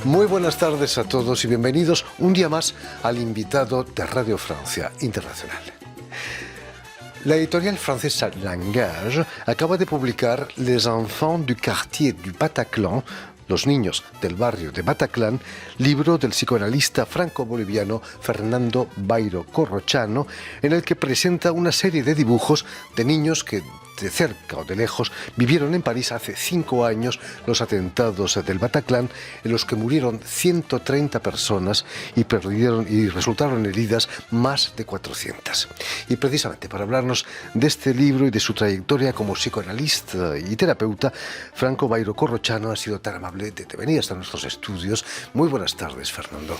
Muy buenas tardes a todos y bienvenidos un día más al invitado de Radio Francia Internacional. La editorial francesa Langage acaba de publicar Les enfants du quartier du Bataclan, los niños del barrio de Bataclan, libro del psicoanalista franco-boliviano Fernando Bairo Corrochano, en el que presenta una serie de dibujos de niños que, de cerca o de lejos, vivieron en París hace 5 años los atentados del Bataclan, en los que murieron 130 personas y resultaron heridas más de 400. Y precisamente para hablarnos de este libro y de su trayectoria como psicoanalista y terapeuta, Franco Bairo Corrochano ha sido tan amable de venir hasta nuestros estudios. Muy buenas tardes, Fernando.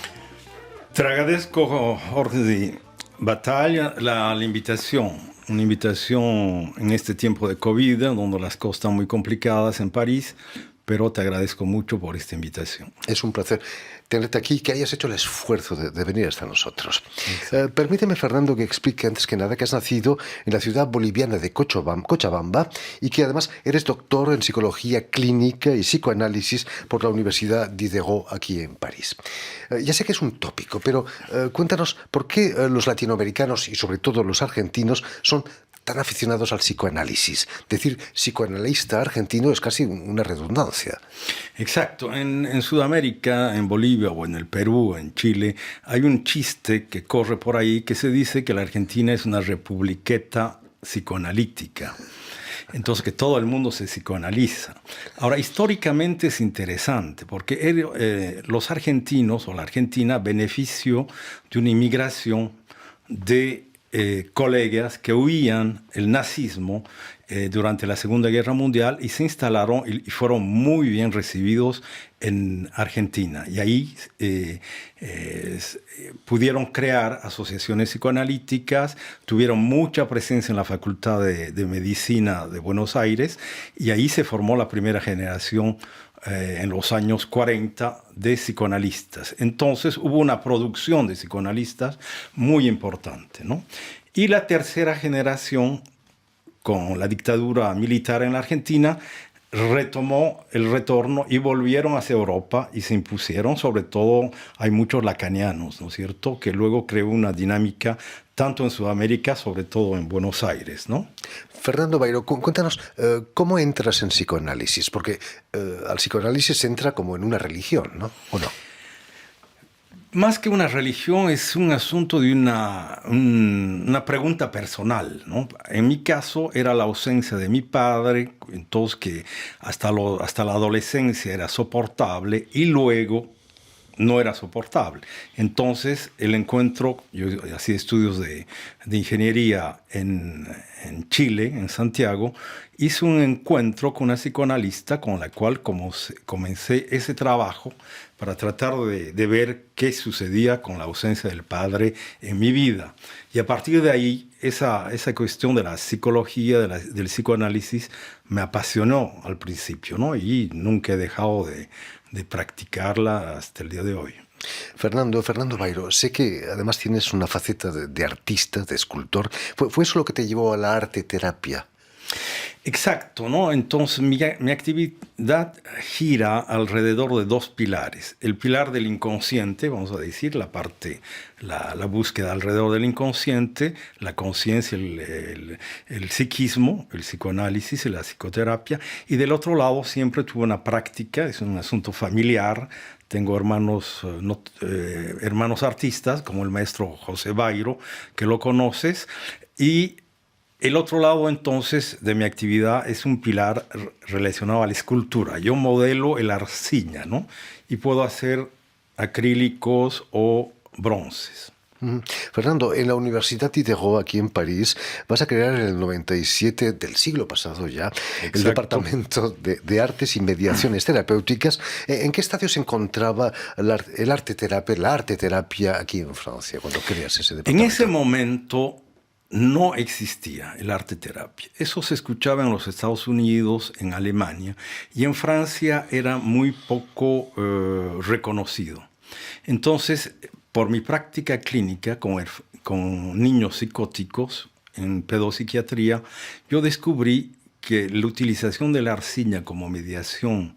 Te agradezco, Jorge de Batalla, la invitación. Una invitación en este tiempo de COVID, donde las cosas están muy complicadas en París, pero te agradezco mucho por esta invitación. Es un placer tenerte aquí, que hayas hecho el esfuerzo de venir hasta nosotros. Permíteme, Fernando, que explique antes que nada que has nacido en la ciudad boliviana de Cochabamba y que además eres doctor en psicología clínica y psicoanálisis por la Universidad Diderot aquí en París. Ya sé que es un tópico, pero cuéntanos por qué los latinoamericanos y sobre todo los argentinos son tan aficionados al psicoanálisis. Decir psicoanalista argentino es casi una redundancia. Exacto. En Sudamérica, en Bolivia o en el Perú, en Chile, hay un chiste que corre por ahí que se dice que la Argentina es una republiqueta psicoanalítica. Entonces, que todo el mundo se psicoanaliza. Ahora, históricamente es interesante porque los argentinos o la Argentina benefició de una inmigración de colegas que huían el nazismo durante la Segunda Guerra Mundial y se instalaron y fueron muy bien recibidos en Argentina. Y ahí pudieron crear asociaciones psicoanalíticas, tuvieron mucha presencia en la Facultad de Medicina de Buenos Aires y ahí se formó la primera generación en los años 40 de psicoanalistas. Entonces hubo una producción de psicoanalistas muy importante, ¿no? Y la tercera generación, con la dictadura militar en la Argentina, retomó el retorno y volvieron hacia Europa y se impusieron. Sobre todo hay muchos lacanianos, ¿no es cierto?, que luego creó una dinámica tanto en Sudamérica, sobre todo en Buenos Aires, ¿no? Fernando Bairo, cuéntanos, ¿cómo entras en psicoanálisis? Porque al psicoanálisis se entra como en una religión, ¿no? ¿O no? Más que una religión, es un asunto de una pregunta personal, ¿no? En mi caso era la ausencia de mi padre, entonces que hasta la adolescencia era soportable y luego no era soportable. Entonces el encuentro, yo hacía estudios de ingeniería en Chile, en Santiago, hice un encuentro con una psicoanalista con la cual comencé ese trabajo para tratar de ver qué sucedía con la ausencia del padre en mi vida. Y a partir de ahí, esa cuestión de la psicología, del psicoanálisis, me apasionó al principio, ¿no? Y nunca he dejado de practicarla hasta el día de hoy. Fernando Bairo, sé que además tienes una faceta de artista, de escultor. ¿Fue eso lo que te llevó a la arte terapia? Exacto, ¿no? Entonces mi actividad gira alrededor de 2 pilares. El pilar del inconsciente, vamos a decir, la búsqueda alrededor del inconsciente, la conciencia, el psiquismo, el psicoanálisis y la psicoterapia. Y del otro lado siempre tuve una práctica, es un asunto familiar. Tengo hermanos artistas, como el maestro José Bairo, que lo conoces, y el otro lado, entonces, de mi actividad es un pilar relacionado a la escultura. Yo modelo el arcilla, ¿no? Y puedo hacer acrílicos o bronces. Fernando, en la Universidad Diderot, aquí en París, vas a crear en el 97 del siglo pasado ya, Exacto, el Departamento de Artes y Mediaciones Terapéuticas. ¿En qué estadio se encontraba la arte terapia aquí en Francia cuando creas ese departamento? En ese momento no existía el arte terapia. Eso se escuchaba en los Estados Unidos, en Alemania, y en Francia era muy poco reconocido. Entonces, por mi práctica clínica con niños psicóticos en pedopsiquiatría, yo descubrí que la utilización de la arcilla como mediación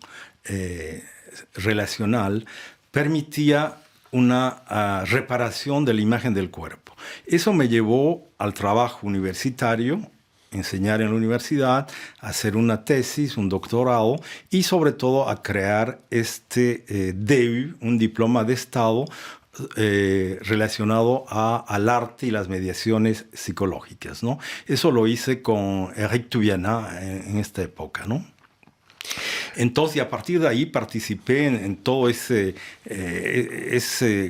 relacional permitía una reparación de la imagen del cuerpo. Eso me llevó al trabajo universitario, enseñar en la universidad, hacer una tesis, un doctorado y sobre todo a crear DEU, un diploma de Estado relacionado al arte y las mediaciones psicológicas, ¿no? Eso lo hice con Eric Tubiana en esta época, ¿no? Entonces, a partir de ahí participé en todo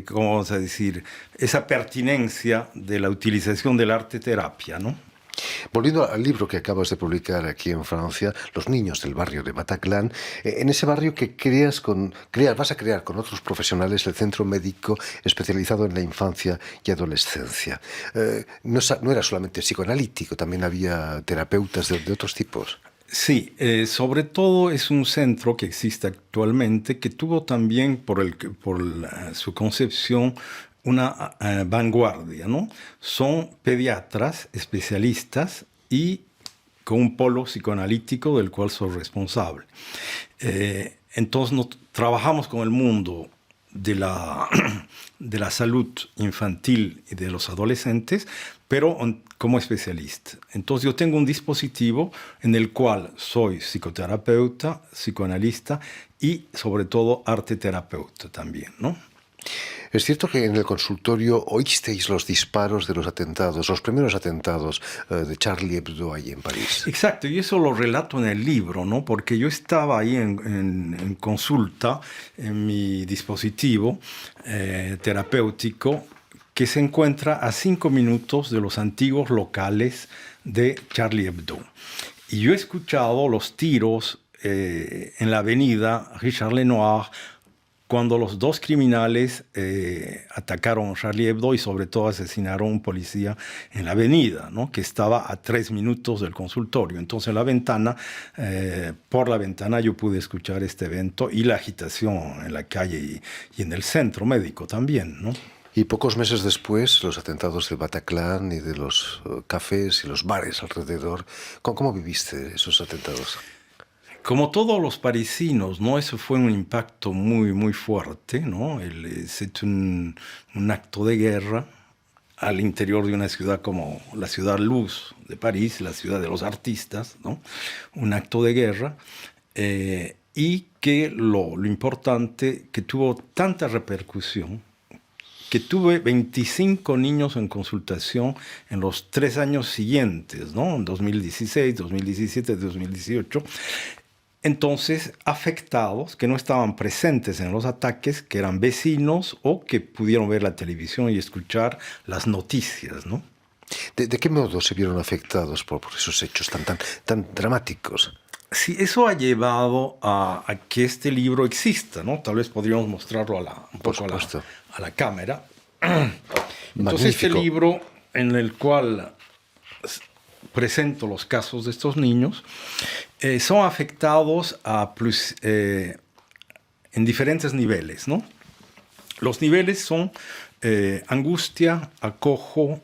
¿cómo vamos a decir? Esa pertinencia de la utilización del arte terapia, ¿no? Volviendo al libro que acabas de publicar aquí en Francia, Los niños del barrio de Bataclan, en ese barrio que vas a crear con otros profesionales el Centro Médico Especializado en la Infancia y Adolescencia. No era solamente psicoanalítico, también había terapeutas de otros tipos. Sí, sobre todo es un centro que existe actualmente, que tuvo también su concepción una vanguardia, ¿no? Son pediatras especialistas y con un polo psicoanalítico del cual soy responsable. Entonces trabajamos con el mundo de la salud infantil y de los adolescentes, pero como especialista. Entonces yo tengo un dispositivo en el cual soy psicoterapeuta, psicoanalista y sobre todo arte terapeuta también, ¿no? Es cierto que en el consultorio oísteis los disparos de los atentados, los primeros atentados de Charlie Hebdo ahí en París. Exacto, y eso lo relato en el libro, ¿no? Porque yo estaba ahí en consulta en mi dispositivo terapéutico que se encuentra a 5 minutos de los antiguos locales de Charlie Hebdo. Y yo he escuchado los tiros en la avenida Richard Lenoir, cuando los dos criminales atacaron a Charlie Hebdo y sobre todo asesinaron a un policía en la avenida, ¿no? Que estaba a 3 minutos del consultorio. Entonces por la ventana yo pude escuchar este evento y la agitación en la calle y en el centro médico también, ¿no? Y pocos meses después, los atentados de Bataclan y de los cafés y los bares alrededor. ¿Cómo viviste esos atentados? Como todos los parisinos, ¿no? Eso fue un impacto muy, muy fuerte, ¿no? Es un acto de guerra al interior de una ciudad como la ciudad luz de París, la ciudad de los artistas, ¿no? Un acto de guerra y que lo importante, que tuvo tanta repercusión, que tuve 25 niños en consultación en los 3 años siguientes, ¿no? En 2016, 2017, 2018. Entonces, afectados que no estaban presentes en los ataques, que eran vecinos o que pudieron ver la televisión y escuchar las noticias, ¿no? ¿De qué modo se vieron afectados por esos hechos tan dramáticos? Sí, eso ha llevado a que este libro exista, ¿no? Tal vez podríamos mostrarlo un poco a la cámara. Entonces, este libro en el cual presento los casos de estos niños son afectados en diferentes niveles, ¿no? Los niveles son angustia, acojo,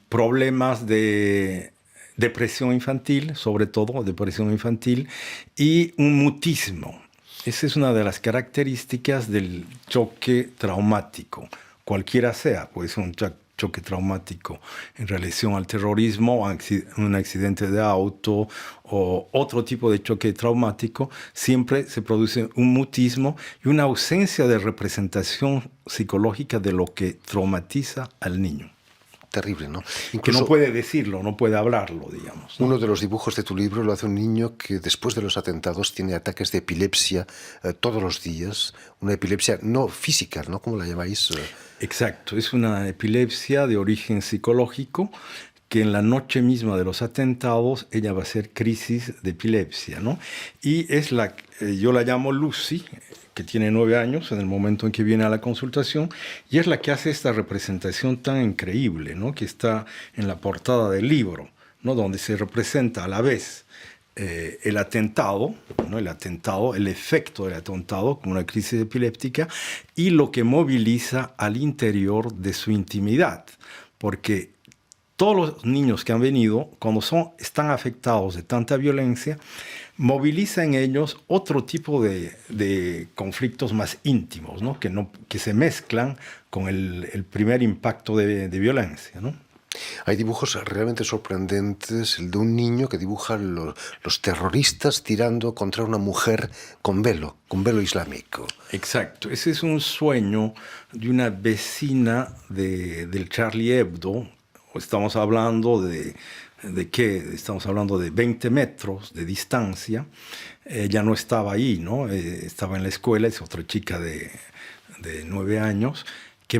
problemas de depresión infantil, sobre todo depresión infantil, y un mutismo. Esa es una de las características del choque traumático, cualquiera sea, puede ser un choque traumático en relación al terrorismo, un accidente de auto o otro tipo de choque traumático, siempre se produce un mutismo y una ausencia de representación psicológica de lo que traumatiza al niño. Terrible, ¿no? Incluso, que no puede decirlo, no puede hablarlo, digamos, ¿no? Uno de los dibujos de tu libro lo hace un niño que después de los atentados tiene ataques de epilepsia todos los días, una epilepsia no física, ¿no? ¿Cómo la llamáis? Exacto, es una epilepsia de origen psicológico que en la noche misma de los atentados ella va a hacer crisis de epilepsia, ¿no? Y yo la llamo Lucy, que tiene 9 años en el momento en que viene a la consultación, y es la que hace esta representación tan increíble, ¿no? Que está en la portada del libro, ¿no? Donde se representa a la vez el atentado, ¿no? El efecto del atentado como una crisis epiléptica y lo que moviliza al interior de su intimidad, porque todos los niños que han venido, cuando están afectados de tanta violencia, moviliza en ellos otro tipo de conflictos más íntimos, ¿no? Que se mezclan con el primer impacto de violencia, ¿no? Hay dibujos realmente sorprendentes, el de un niño que dibuja los terroristas tirando contra una mujer con velo islámico. Exacto, ese es un sueño de una vecina del Charlie Hebdo. Estamos hablando ¿de qué? Estamos hablando de 20 metros de distancia. Ella no estaba ahí, ¿no? Estaba en la escuela, es otra chica de 9 años, que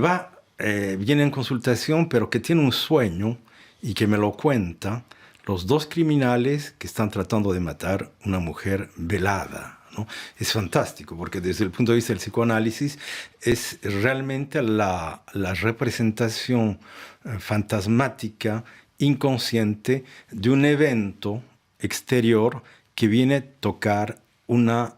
viene en consultación, pero que tiene un sueño y que me lo cuenta, los dos criminales que están tratando de matar una mujer velada, ¿no? Es fantástico, porque desde el punto de vista del psicoanálisis es realmente la representación fantasmática, inconsciente, de un evento exterior que viene a tocar una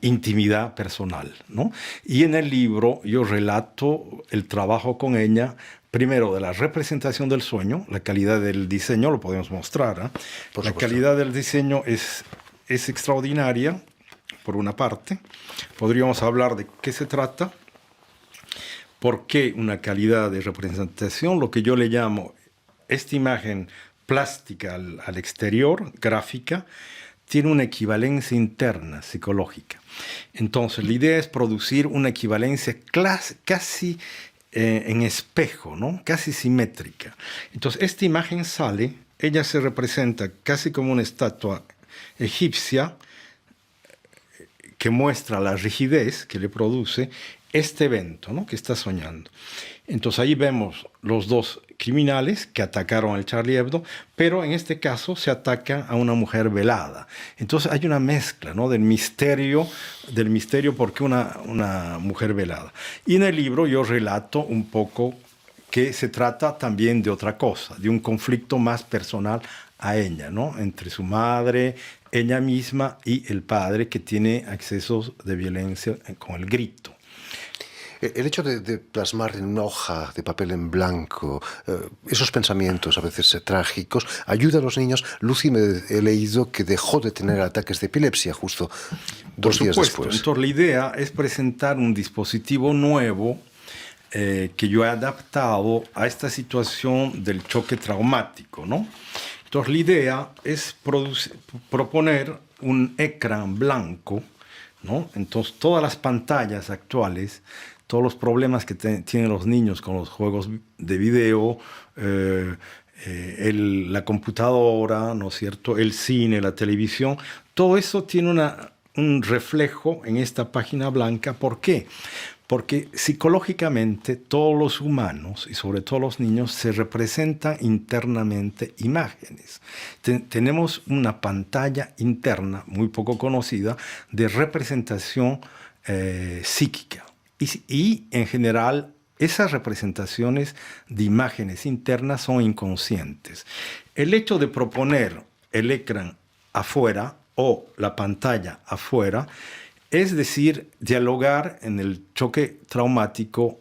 intimidad personal, ¿no? Y en el libro yo relato el trabajo con ella, primero de la representación del sueño, la calidad del diseño, lo podemos mostrar, ¿eh? La calidad del diseño es extraordinaria, por una parte. Podríamos hablar de qué se trata, por qué una calidad de representación, lo que yo le llamo esta imagen plástica al exterior, gráfica, tiene una equivalencia interna, psicológica. Entonces, la idea es producir una equivalencia casi en espejo, ¿no? Casi simétrica. Entonces, esta imagen sale, ella se representa casi como una estatua egipcia que muestra la rigidez que le produce este evento, ¿no? Que está soñando. Entonces, ahí vemos los dos criminales que atacaron al Charlie Hebdo, pero en este caso se ataca a una mujer velada. Entonces hay una mezcla, ¿no? del misterio porque una mujer velada. Y en el libro yo relato un poco que se trata también de otra cosa, de un conflicto más personal a ella, ¿no? Entre su madre, ella misma y el padre, que tiene accesos de violencia con el grito. El hecho de plasmar en una hoja de papel en blanco esos pensamientos a veces trágicos ayuda a los niños. Lucy, me he leído que dejó de tener ataques de epilepsia justo 2 días después. Entonces la idea es presentar un dispositivo nuevo que yo he adaptado a esta situación del choque traumático, ¿no? Entonces la idea es proponer un ecran blanco, ¿no? Entonces todas las pantallas actuales, todos los problemas que tienen los niños con los juegos de video, la computadora, ¿no es cierto?, el cine, la televisión, todo eso tiene un reflejo en esta página blanca. ¿Por qué? Porque psicológicamente todos los humanos, y sobre todo los niños, se representan internamente imágenes. Tenemos una pantalla interna, muy poco conocida, de representación psíquica. Y en general, esas representaciones de imágenes internas son inconscientes. El hecho de proponer el ecran afuera o la pantalla afuera, es decir, dialogar en el choque traumático,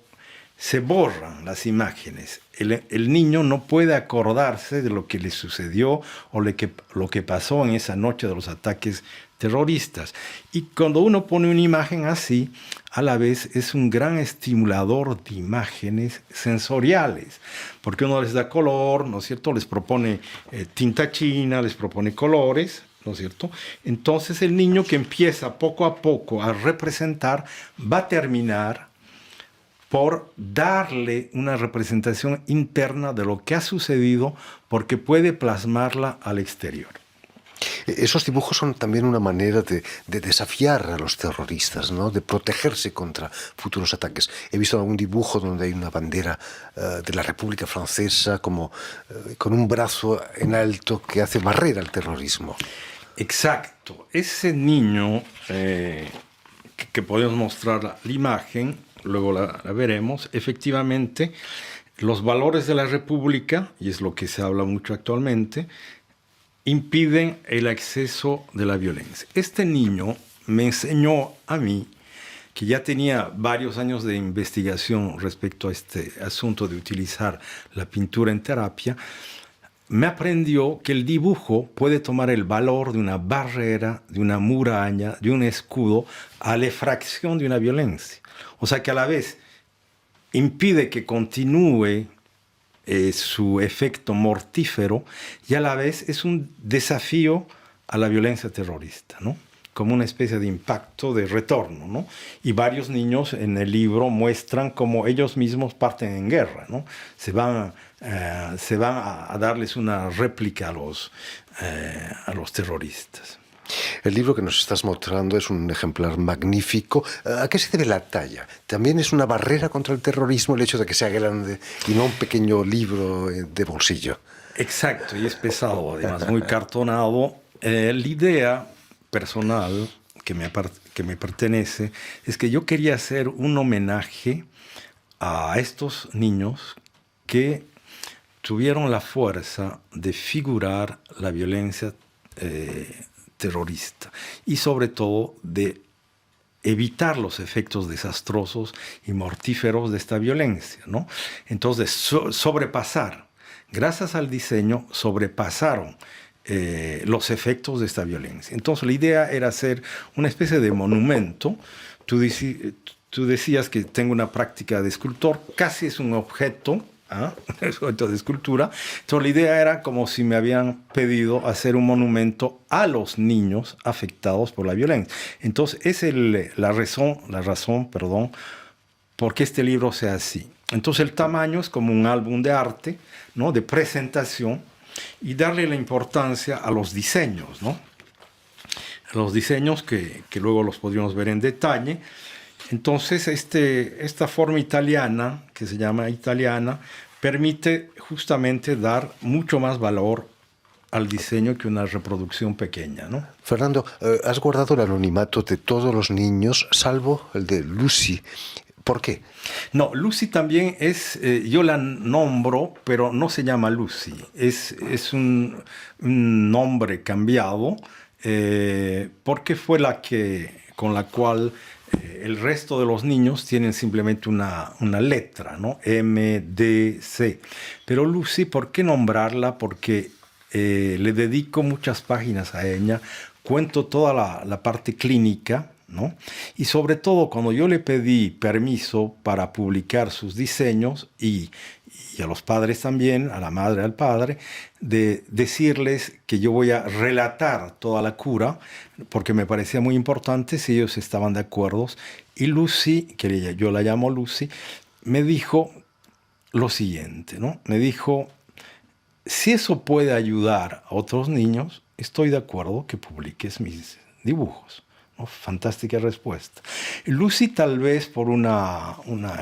se borran las imágenes. El niño no puede acordarse de lo que le sucedió o lo que pasó en esa noche de los ataques terroristas. Y cuando uno pone una imagen así, a la vez es un gran estimulador de imágenes sensoriales, porque uno les da color, ¿no es cierto? Les propone tinta china, les propone colores, ¿no es cierto? Entonces el niño, que empieza poco a poco a representar, va a terminar por darle una representación interna de lo que ha sucedido, porque puede plasmarla al exterior. Esos dibujos son también una manera de desafiar a los terroristas, ¿no? De protegerse contra futuros ataques. He visto algún dibujo donde hay una bandera de la República Francesa como con un brazo en alto que hace barrera al terrorismo. Exacto. Ese niño que podemos mostrar la imagen, luego la veremos, efectivamente, los valores de la República, y es lo que se habla mucho actualmente, impiden el acceso de la violencia. Este niño me enseñó a mí que ya tenía varios años de investigación respecto a este asunto de utilizar la pintura en terapia, me aprendió que el dibujo puede tomar el valor de una barrera, de una muralla, de un escudo, a la fracción de una violencia. O sea que a la vez impide que continúe su efecto mortífero y a la vez es un desafío a la violencia terrorista, ¿no? Como una especie de impacto de retorno, ¿no? Y varios niños en el libro muestran cómo ellos mismos parten en guerra, ¿no? Se van a darles una réplica a los terroristas. El libro que nos estás mostrando es un ejemplar magnífico. ¿A qué se debe la talla? ¿También es una barrera contra el terrorismo el hecho de que sea grande y no un pequeño libro de bolsillo? Exacto, y es pesado, además, muy cartonado. La idea personal que me pertenece es que yo quería hacer un homenaje a estos niños que tuvieron la fuerza de figurar la violencia terrorista y sobre todo de evitar los efectos desastrosos y mortíferos de esta violencia, ¿no? Entonces, sobrepasar, gracias al diseño, sobrepasaron los efectos de esta violencia. Entonces, la idea era hacer una especie de monumento. Tú decías que tengo una práctica de escultor, casi es un objeto, objeto de escultura. Entonces, la idea era como si me habían pedido hacer un monumento a los niños afectados por la violencia. Entonces, es la razón, por qué este libro sea así. Entonces, el tamaño es como un álbum de arte, ¿no? De presentación, y darle la importancia a los diseños, ¿no? A los diseños que luego los podríamos ver en detalle. Entonces, esta forma italiana, que se llama italiana, permite justamente dar mucho más valor al diseño que una reproducción pequeña, ¿no? Fernando, has guardado el anonimato de todos los niños, salvo el de Lucy. ¿Por qué? No, Lucy también es, yo la nombro, pero no se llama Lucy. Es un nombre cambiado porque fue con la cual el resto de los niños tienen simplemente una letra, ¿no? M, D, C. Pero Lucy, ¿por qué nombrarla? Porque le dedico muchas páginas a ella, cuento toda la parte clínica, ¿no? Y sobre todo cuando yo le pedí permiso para publicar sus diseños y a los padres también, a la madre, al padre, de decirles que yo voy a relatar toda la cura, porque me parecía muy importante si ellos estaban de acuerdo. Y Lucy, que yo la llamo Lucy, me dijo lo siguiente, ¿no? Me dijo, si eso puede ayudar a otros niños, estoy de acuerdo que publiques mis dibujos. ¿No? Fantástica respuesta. Lucy tal vez por una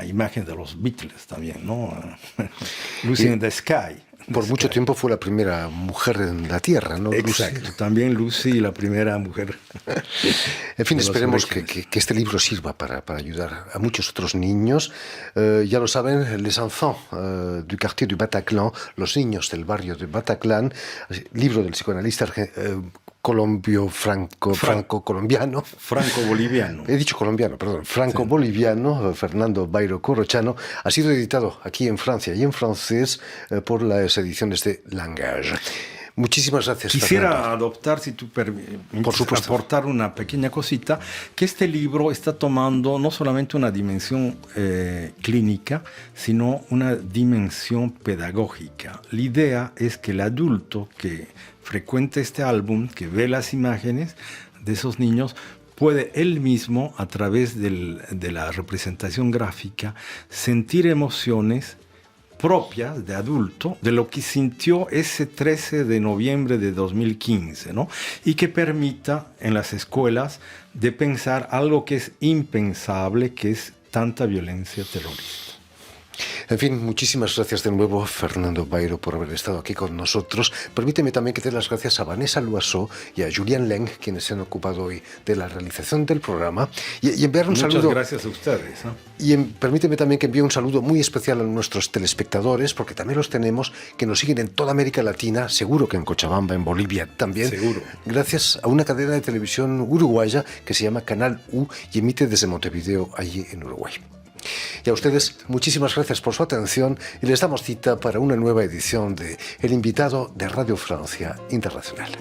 imagen de los Beatles también, ¿no? Lucy in the Sky. Por mucho tiempo fue la primera mujer en la Tierra, ¿no? Exacto, Lucy. también Lucy, la primera mujer. En fin, esperemos que este libro sirva para ayudar a muchos otros niños. Ya lo saben, les enfants du quartier du Bataclan, los niños del barrio de Bataclan, libro del psicoanalista franco-colombiano. Franco-boliviano. He dicho colombiano, perdón. Franco-boliviano, Fernando Bairo Corrochano, ha sido editado aquí en Francia y en francés por las ediciones de Langage. Muchísimas gracias, Quisiera Fernando. adoptar, si tú permites, Por supuesto, aportar una pequeña cosita, que este libro está tomando no solamente una dimensión clínica, sino una dimensión pedagógica. La idea es que el adulto que frecuente este álbum, que ve las imágenes de esos niños, puede él mismo, a través de la representación gráfica, sentir emociones propias de adulto, de lo que sintió ese 13 de noviembre de 2015, ¿no? Y que permita en las escuelas de pensar algo que es impensable, que es tanta violencia terrorista. En fin, muchísimas gracias de nuevo, Fernando Bairo, por haber estado aquí con nosotros. Permíteme también que dé las gracias a Vanessa Loiseau y a Julien Leng, quienes se han ocupado hoy de la realización del programa. Y enviar un saludo. Muchas gracias a ustedes, ¿no? Y permíteme también que envíe un saludo muy especial a nuestros telespectadores, porque también los tenemos, que nos siguen en toda América Latina, seguro que en Cochabamba, en Bolivia también. Seguro. Gracias a una cadena de televisión uruguaya que se llama Canal U y emite desde Montevideo, allí en Uruguay. Y a ustedes, muchísimas gracias por su atención y les damos cita para una nueva edición de El Invitado de Radio Francia Internacional.